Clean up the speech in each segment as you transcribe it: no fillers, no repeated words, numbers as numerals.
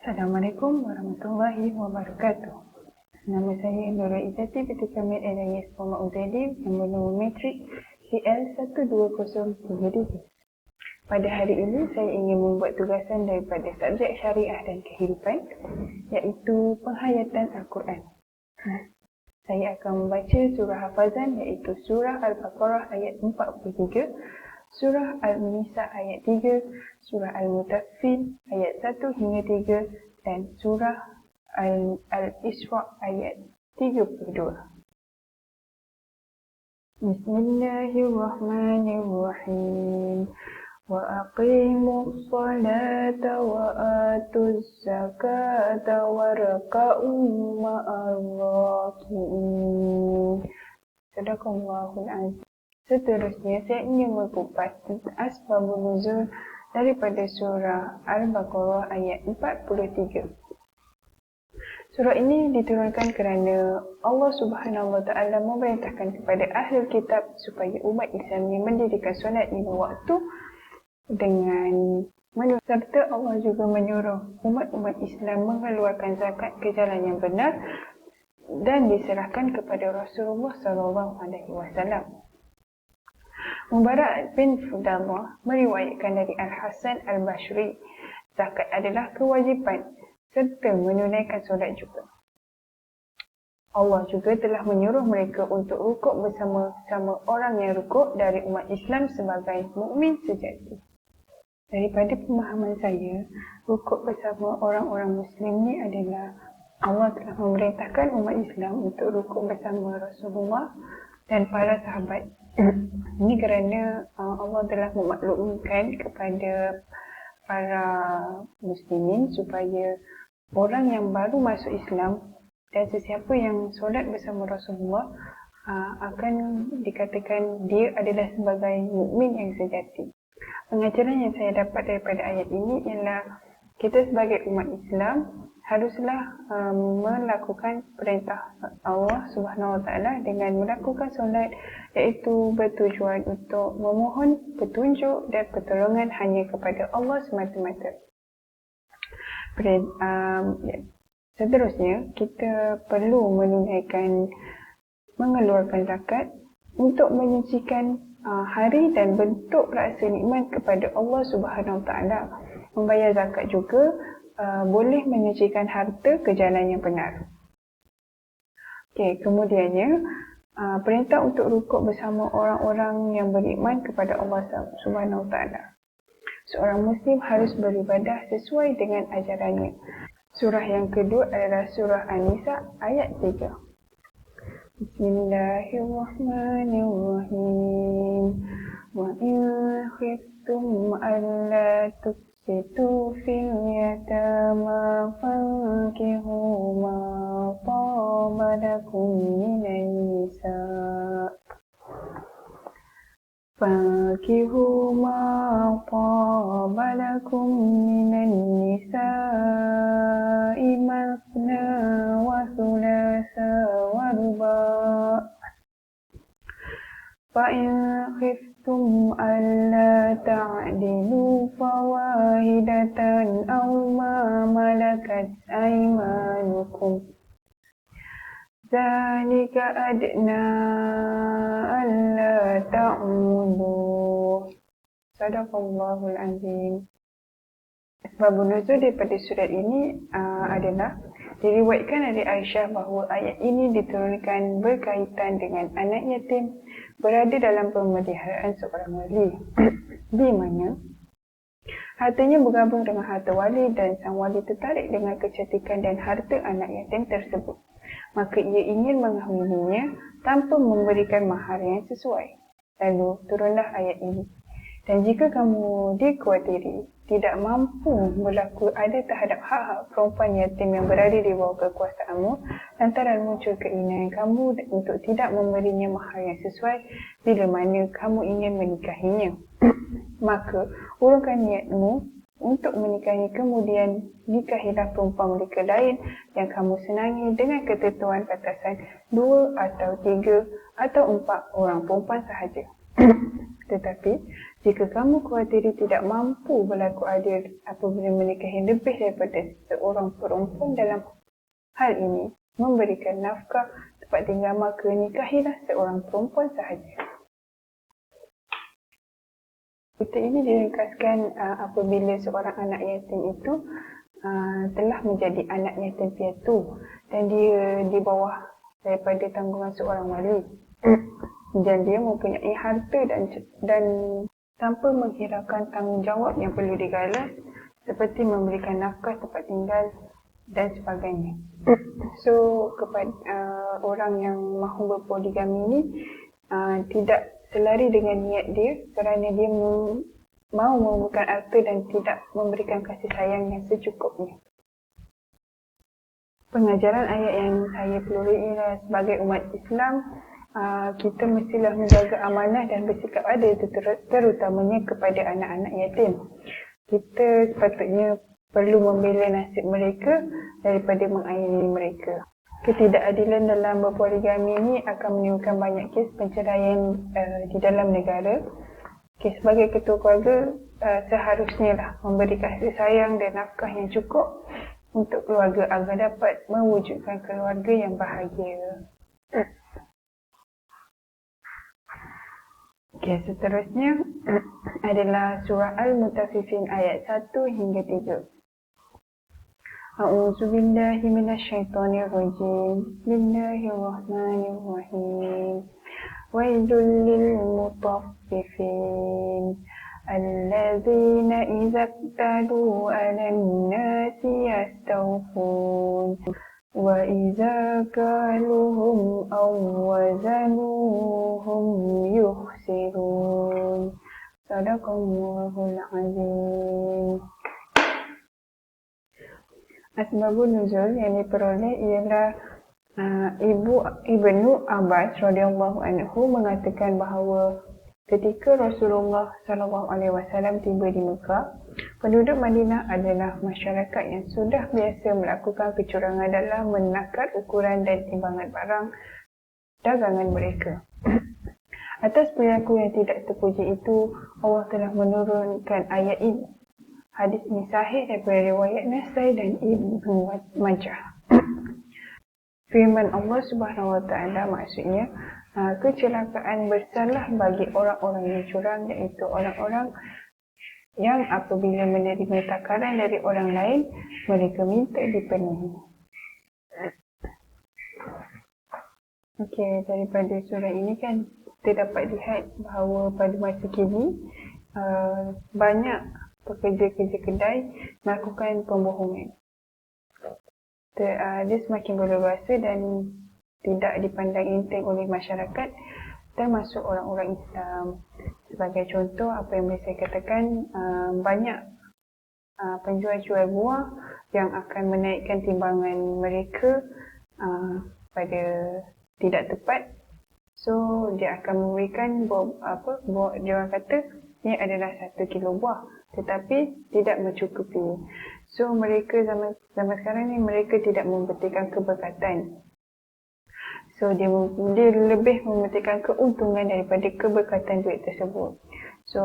Assalamualaikum warahmatullahi wabarakatuh. Nama saya Nurul Izzati binti Kamil Elias Muhammad Uzaidi yang bernama matrik CL12033. Pada hari ini saya ingin membuat tugasan daripada subjek syariah dan kehidupan, iaitu penghayatan Al-Quran. Saya akan membaca surah hafazan iaitu surah Al-Baqarah ayat 43, surah Al-Nisa ayat 3, surah Al-Mutaffil ayat 1 hingga 3 dan surah Al-Isra ayat 32. Bismillahirrahmanirrahim. Wa aqimus salata wa atuz zakata warka'u ma'ar raki'in. Sadaqallahul azim. Seterusnya, saya ingin berkupas tentang asbabun nuzul daripada surah Al-Baqarah ayat 43. Surah ini diturunkan kerana Allah Subhanahu Wa Taala memerintahkan kepada ahli kitab supaya umat Islam yang mendirikan solat 5 waktu dengan serta Allah juga menyuruh umat-umat Islam mengeluarkan zakat ke jalan yang benar dan diserahkan kepada Rasulullah SAW. Mubarak bin Fudallah meriwayatkan dari Al-Hasan Al-Bashri, zakat adalah kewajipan serta menunaikan solat juga. Allah juga telah menyuruh mereka untuk rukuk bersama-sama orang yang rukuk dari umat Islam sebagai mukmin sejati. Daripada pemahaman saya, rukuk bersama orang-orang Muslim ni adalah Allah telah memerintahkan umat Islam untuk rukuk bersama Rasulullah dan para sahabat. Ini kerana Allah telah memaklumkan kepada para muslimin supaya orang yang baru masuk Islam dan sesiapa yang solat bersama Rasulullah akan dikatakan dia adalah sebagai mukmin yang sejati. Pengajaran yang saya dapat daripada ayat ini ialah kita sebagai umat Islam haruslah melakukan perintah Allah Subhanahu Wa Taala dengan melakukan solat, iaitu bertujuan untuk memohon petunjuk dan pertolongan hanya kepada Allah semata-mata. Seterusnya, kita perlu mengeluarkan zakat untuk menyucikan hari dan bentuk rasa nikmat kepada Allah Subhanahu Wa Taala. Membayar zakat juga boleh menyucikan harta ke jalan yang benar. Kemudiannya, perintah untuk rukuk bersama orang-orang yang beriman kepada Allah Subhanahu Wa Taala. Seorang Muslim harus beribadah sesuai dengan ajarannya. Surah yang kedua adalah surah An-Nisa ayat 3. Bismillahirrahmanirrahim. Wa in khiftum alla tuqsitu fil yatama fankihu ma taba lakum minan nisa' فانكحوا ما طاب لكم من النساء مثنى وثلاث ورباع فإن خفتم ألا تعدلوا فواحدة أو ما ملكت أيمانكم ذلك أدنى ألا تعودوا. Sadaqallahul azim. Asbabun nuzul daripada surat ini adalah diriwayatkan dari Aisyah bahawa ayat ini diturunkan berkaitan dengan anak yatim berada dalam pemeliharaan seorang wali di mana hartanya bergabung dengan harta wali dan sang wali tertarik dengan kecantikan dan harta anak yatim tersebut. Maka ia ingin mengahwininya tanpa memberikan mahar yang sesuai. Lalu turunlah ayat ini. Dan jika kamu dikhawatiri tidak mampu berlaku adil terhadap hak-hak perempuan yatim yang berada di bawah kekuasaanmu, lantaran muncul keinginan kamu untuk tidak memberinya mahar yang sesuai bila mana kamu ingin menikahinya, maka urungkan niatmu untuk menikahi, kemudian nikahilah perempuan mereka lain yang kamu senangi dengan ketentuan batasan 2 atau 3 atau 4 orang perempuan sahaja. Tetapi Jika kamu khawatiri tidak mampu berlaku adil apabila menikahi lebih daripada seorang perempuan dalam hal ini, memberikan nafkah tempat tinggal, maka nikahilah seorang perempuan sahaja. Cerita ini diringkaskan apabila seorang anak yatim itu telah menjadi anak yatim piatu dan dia di bawah daripada tanggungan seorang wali dan dia mempunyai harta dan tanpa menghiraukan tanggungjawab yang perlu digalas seperti memberikan nafkah tempat tinggal dan sebagainya. So kepada orang yang mahu berpoligami ini tidak selari dengan niat dia kerana dia mahu membuka harta dan tidak memberikan kasih sayang yang secukupnya. Pengajaran ayat yang saya peluri ialah sebagai umat Islam, kita mestilah menjaga amanah dan bersikap adil terutamanya kepada anak-anak yatim. Kita sepatutnya perlu membela nasib mereka daripada mengayomi mereka. Ketidakadilan dalam berpoligami ini akan menimbulkan banyak kes penceraian di dalam negara. Sebagai ketua keluarga, seharusnya lah memberi kasih sayang dan nafkah yang cukup untuk keluarga agar dapat mewujudkan keluarga yang bahagia. Seterusnya adalah surah Al-Mutaffifin ayat 1 hingga 3. A'udzubillahi minasyaitonirrajim. Bismillahirrahmanirrahim. Wailul lil mutaffifin alladzina idza iktalu 'alan nasi yastawfun wa idza kaluhum aw wazanuhum yukhsirun. Sadaqallahul azim. Asbabun nuzul yang diperoleh ialah Ibnu Abbas radhiyallahu anhu mengatakan bahawa ketika Rasulullah SAW tiba di Mekah, penduduk Madinah adalah masyarakat yang sudah biasa melakukan kecurangan dalam menakar ukuran dan timbangan barang dagangan mereka. Atas perilaku yang tidak terpuji itu, Allah telah menurunkan ayat ini. Hadis ini sahih daripada riwayat Nasai dan Ibnu Majah. Firman Allah Subhanahu Wa Taala maksudnya, kecelakaan bersalah bagi orang-orang yang curang, iaitu orang-orang yang apabila menerima takaran dari orang lain, mereka minta dipenuhi. Daripada surah ini kan kita dapat lihat bahawa pada masa kini banyak pekerja-kerja kedai melakukan pembohongan. Dia semakin berleluasa dan tidak dipandang enteng oleh masyarakat, termasuk orang-orang Islam. Sebagai contoh, apa yang boleh saya katakan, banyak penjual jual buah yang akan menaikkan timbangan mereka pada tidak tepat. So dia akan memberikan buah, dia orang kata ini adalah 1 kilo buah, tetapi tidak mencukupi. So mereka zaman sekarang ni mereka tidak mementingkan keberkatan. So dia lebih mementingkan keuntungan daripada keberkatan duit tersebut. So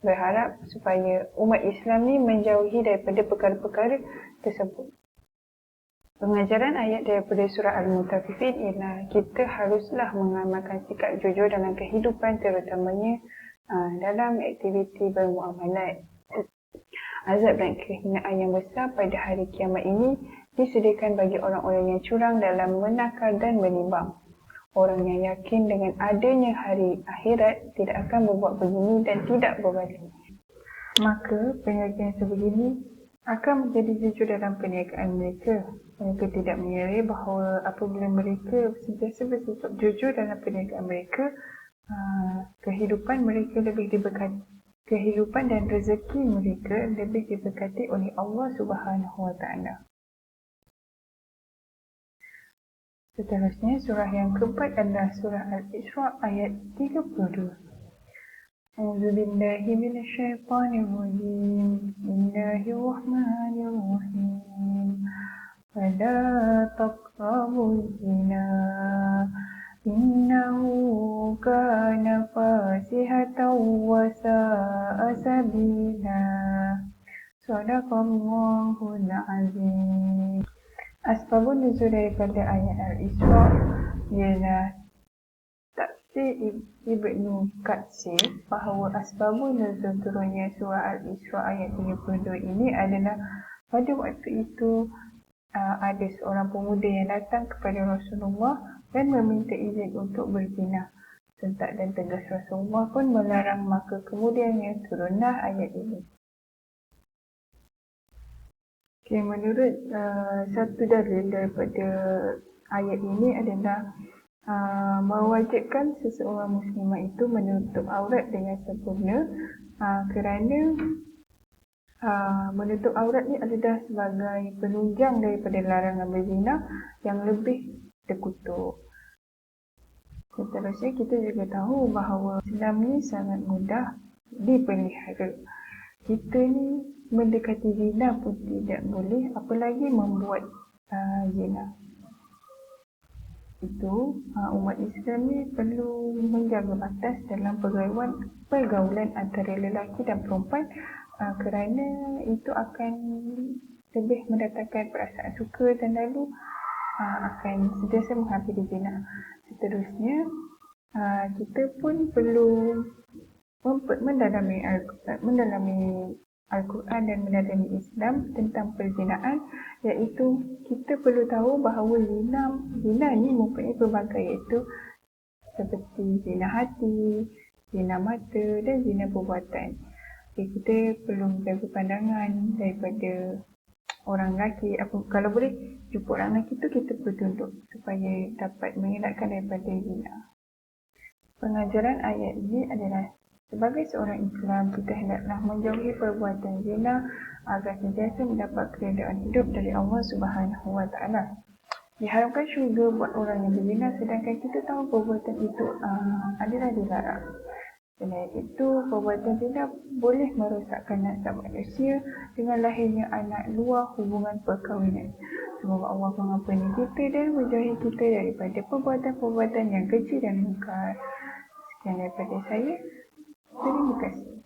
berharap supaya umat Islam ni menjauhi daripada perkara-perkara tersebut. Pengajaran ayat daripada surah Al-Mutaffifin ialah kita haruslah mengamalkan sikap jujur dalam kehidupan, terutamanya dalam aktiviti bermuamalat. Azab dan kehinaan yang besar pada hari kiamat ini disediakan bagi orang-orang yang curang dalam menakar dan menimbang. Orang yang yakin dengan adanya hari akhirat tidak akan berbuat begini dan tidak berbalik. Maka peniaga yang sebegini akan menjadi jujur dalam perniagaan mereka. Mereka tidak mengira bahawa apabila mereka sentiasa bersikap jujur dalam perniagaan mereka, kehidupan mereka lebih diberkati. Kehidupan dan rezeki mereka lebih diberkati oleh Allah Subhanahu Wa Taala. Seterusnya, surah yang keempat adalah surah Al-Isra ayat 32. A'udzubillahi minasyaitonirrajim. Bismillahirrahmanirrahim. Wala taqrabuz zina innahu kana fasihatan Sadaqallahul Azim. Asbabun nuzul daripada ayat Al-Isra ialah Tafsir Ibnu Katsir bahawa asbabun nuzul turunnya surah Al-Isra ayat 32 ini adalah pada waktu itu ada seorang pemuda yang datang kepada Rasulullah dan meminta izin untuk berzina. Sentak dan tegas Rasulullah pun melarang, maka kemudiannya turunlah ayat ini. Okay, menurut satu dalil daripada ayat ini adalah mewajibkan seseorang muslimah itu menutup aurat dengan sempurna kerana menutup aurat ni adalah sebagai penunjang daripada larangan berzina yang lebih terkutuk. Seterusnya kita juga tahu bahawa Islam ni sangat mudah dipelihara. Kita ni mendekati zina pun tidak boleh, apalagi membuat zina. Itu umat Islam ni perlu menjaga batas dalam pergaulan antara lelaki dan perempuan kerana itu akan lebih mendatangkan perasaan suka dan lalu akan sentiasa menghampiri zina. Seterusnya, kita pun perlu mendalami Al-Quran dan mendalami Islam tentang perzinaan, iaitu kita perlu tahu bahawa zina ni mempunyai pelbagai, iaitu seperti zina hati, zina mata dan zina perbuatan. Kita perlu menjaga pandangan daripada orang lelaki. Kalau boleh jumpa orang lelaki tu kita bertunduk supaya dapat mengelakkan daripada zina. Pengajaran ayat ini adalah sebagai seorang Islam, kita hendaklah menjauhi perbuatan zina agar sentiasa mendapat keredaan hidup dari Allah Subhanahu Wa Taala. Diharamkan syurga buat orang yang berzina, sedangkan kita tahu perbuatan itu adalah dilarang. Selain itu, perbuatan zina boleh merosakkan nasab manusia dengan lahirnya anak luar hubungan perkahwinan. Semoga Allah mengampuni kita dan menjauhi kita daripada perbuatan-perbuatan yang keji dan mungkar. Sekian daripada saya. Terima kasih.